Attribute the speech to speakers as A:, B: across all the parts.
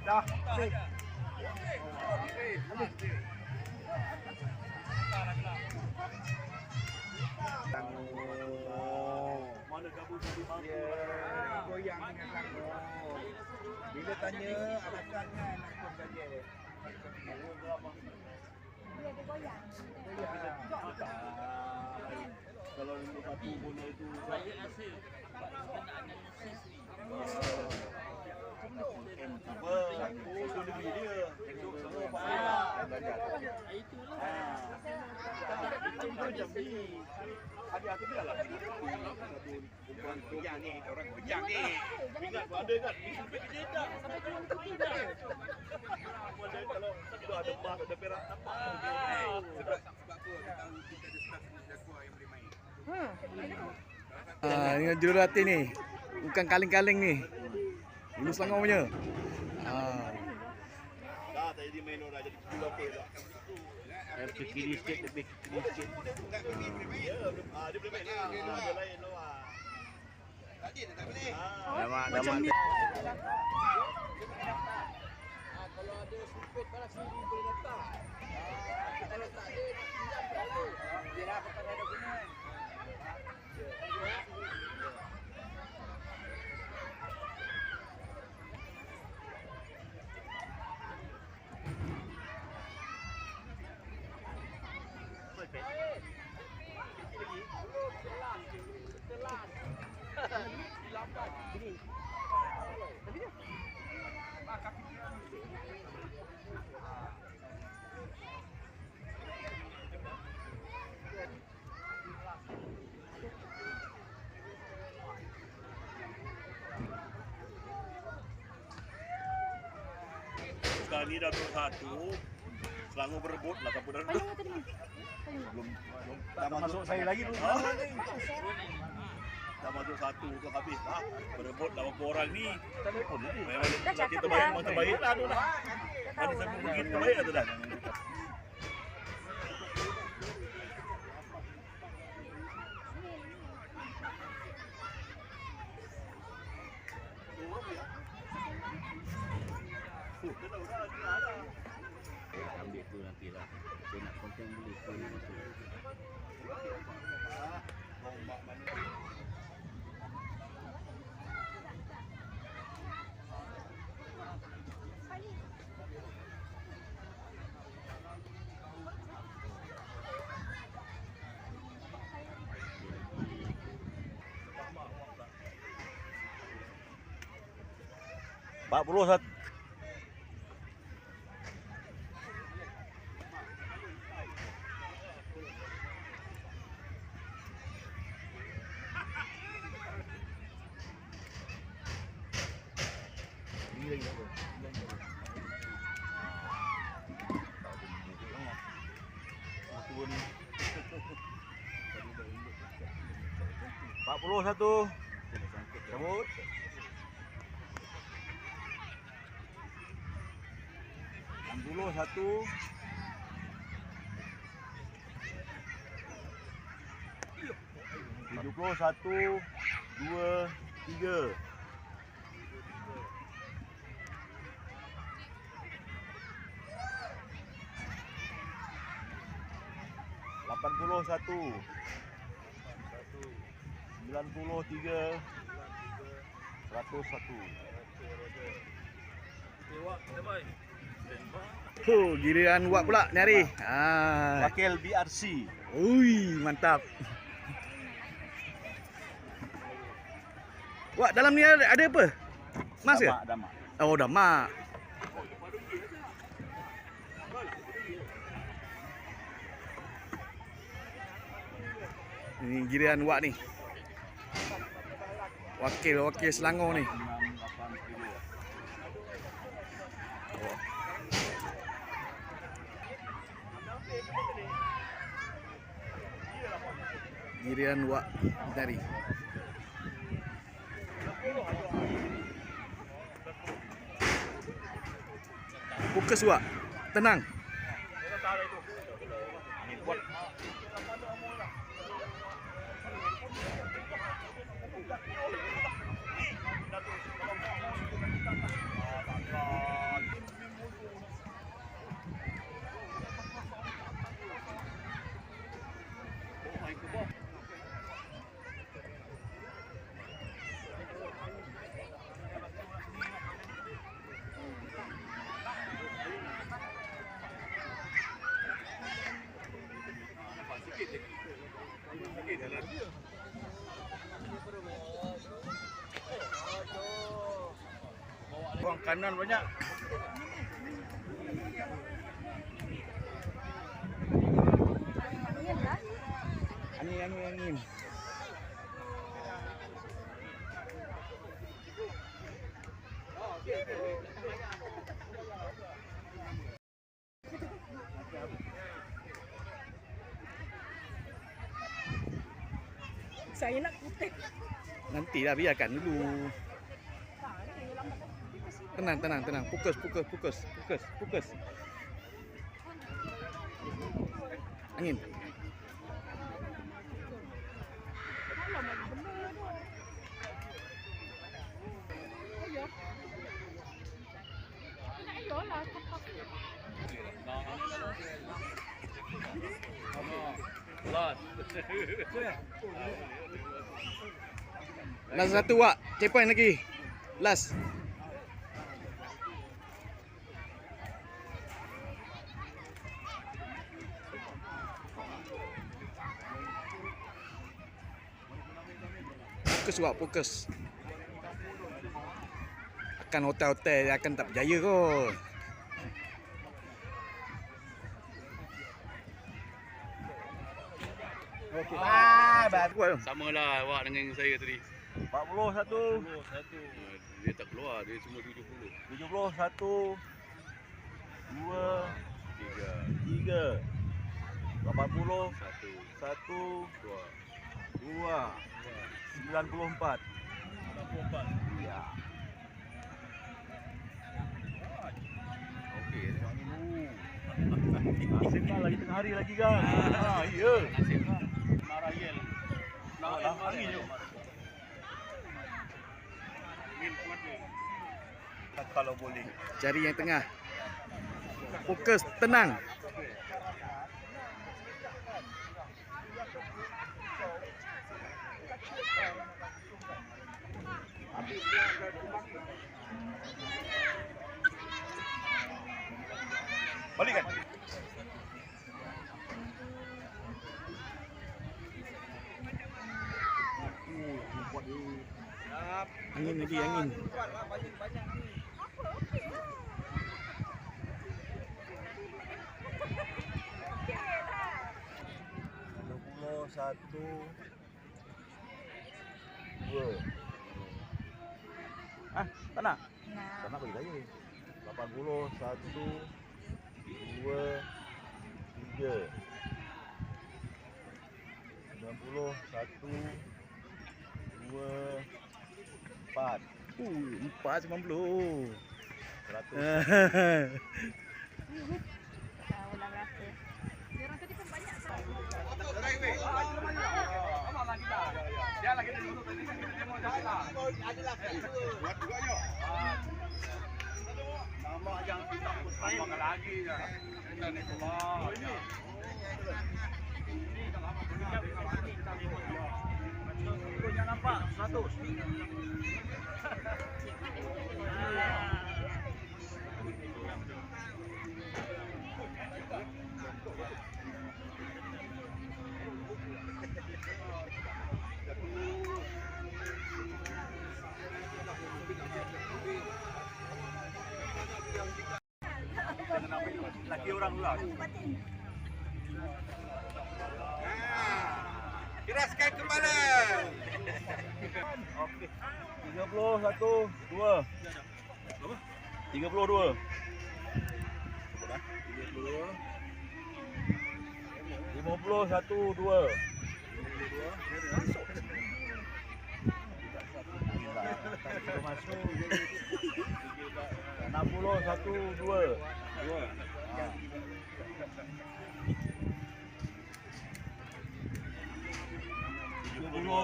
A: Dah. Mana gabung tadi mampu goyang dengan Selangor. Bila tanya alasannya nak ikut gaji.
B: Dia ada goyang.
A: Kalau nombor satu bola itu saya rasa apa itu negeri dia esok semua payah belajar itulah macam ni ada aku bilang lah bukan goyang ni orang goyang ni ingat ada kan dia tak sampai kalau ada emas ada perak apa sebab apa kita tahu kita ada staff Jaguar yang boleh main.
C: Ini jurulatih ni. Bukan kaleng-kaleng ni. Dulu Selangor punya.
A: Dah tadi main orang jadi jurulatih dah.
D: Ke kiri sikit, lebih ke kiri sikit.
A: Dia boleh main lah. Dia lain lah. Tadi dia tak boleh.
C: Macam ni.
A: Kalau ada supit pada sini boleh letak. Kalau tak ada nak pinjam tak ada. Dia dah pakai ada guna. Sekarang ni dah 21. Selangor berebut lah siapa dah duduk. Belum dah masuk saya lagi tu. Dah masuk satu tu habis lah. Berebut dah berapa orang ni. Telefon ni. Dah terbaik memang terbaik lah tu dah. Mana sampai begitu terbaik lah tu dah.
D: Ambil tu nanti lah. Dia nak konten boleh tu masuk.
A: Satu. Cabut. 61. 71, 2, 3. 81. 93. 101.
C: Giliran Wak pula ni hari.
A: Wakil BRC.
C: Ui, mantap. Wak, dalam ni ada apa? Mas ke?
A: Damak.
C: Oh, damak. Ini giliran Wak ni. Wakil Selangor ni. Giliran Wak dari. Fokus Wak. Tenang.
A: Buang kanan banyak.
C: Angin.
B: Saya nak kutip.
C: Nantilah biarkan dulu. Tenang. Fokus. Angin. Last satu Wak. Checkpoint lagi. Last. Fokus Wak, fokus. Akan hotel-hotel akan tak berjaya kot.
A: Okey.
C: Bagus.
D: Samalah awak dengan saya tadi.
A: 41.
D: Dia tak keluar, dia cuma 70.
A: 71. 2 3 80 1 2 94. Ya.
D: Okey.
A: Nasib lah lagi tengah hari lagi kan. Ya.
D: Marayel.
A: Angin je. Kalau boleh.
C: Cari yang tengah. Fokus, tenang.
A: Balik kan?
C: Angin lagi, angin.
A: Satu, dua. Tak nak? Tak nak bagi saya. 80, 1, 2, 3. 90, 1, 2, 4.
C: 490.
A: 100.
B: Ulang rasa. Diorang tadi pun banyak tak?
A: Nama yang kita tambah lagi ya. Kita ni keluar. Jangan nampak 100. Laki orang pula. Keraskan kepala. Okey. 31, 2. Berapa? 32. Berapa? 32. 51, 2. 52. Masuk. 60, 1, 2. 2.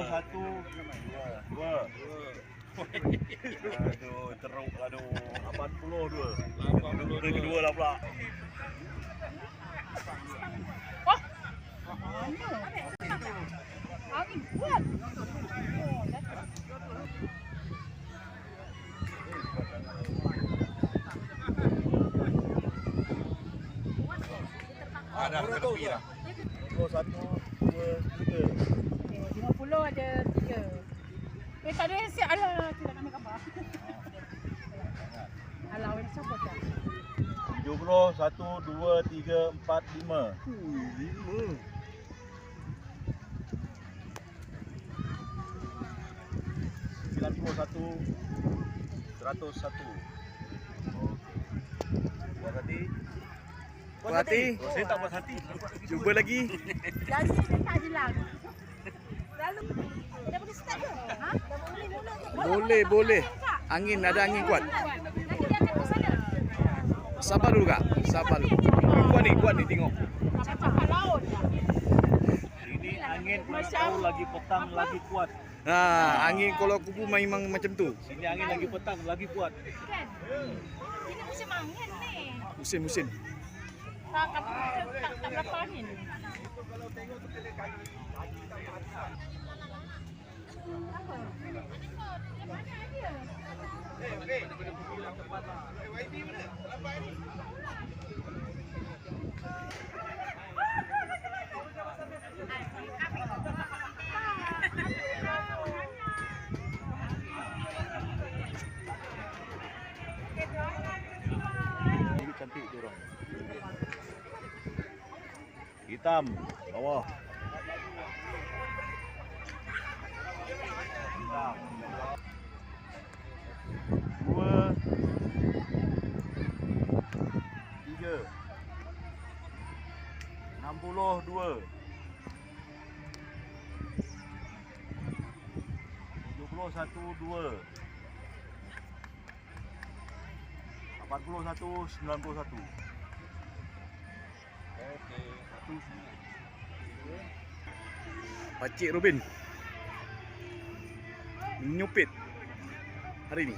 A: satu, dua. Aduh, teruk. Aduh, 82. Yang kedua lah pula.
B: Angin kuat.
A: Ada tepi dah. 1, 2, 3.
B: 50 ada 3. Tak ada yang siap. Alah, tidak nak ambil gambar. Alah, awak siapa tak?
A: 70, 1, 2, 3, 4, 5.
C: 5.
A: 91, 101. Puas hati?
C: Puas hati?
A: Oh, saya tak puas hati.
C: Cuba lagi.
B: Jadi dia tak hilang. Lalu dah boleh start ke? Ha? Dah boleh mula ke?
C: Boleh. Angin, ada angin kuat.
B: Nanti dia akan ke sana.
C: Sabar dulu Kak. Sabar dulu. Kuat ni tengok.
B: Macam kat laut.
A: Ini angin tahu lagi petang lagi kuat.
C: Angin kalau kubu memang macam tu.
A: Sini angin lagi petang lagi kuat.
B: Kan? Ini musim angin ni.
C: Musim.
B: Tak berapa angin. Apa? Dia mana dia?
A: Ini cantik dia orang. Hitam bawah. Hitam. 2, 3, 62, 71, 2, 41, 91. Okey, satu sini.
C: Pakcik Robin menyupit hari ni.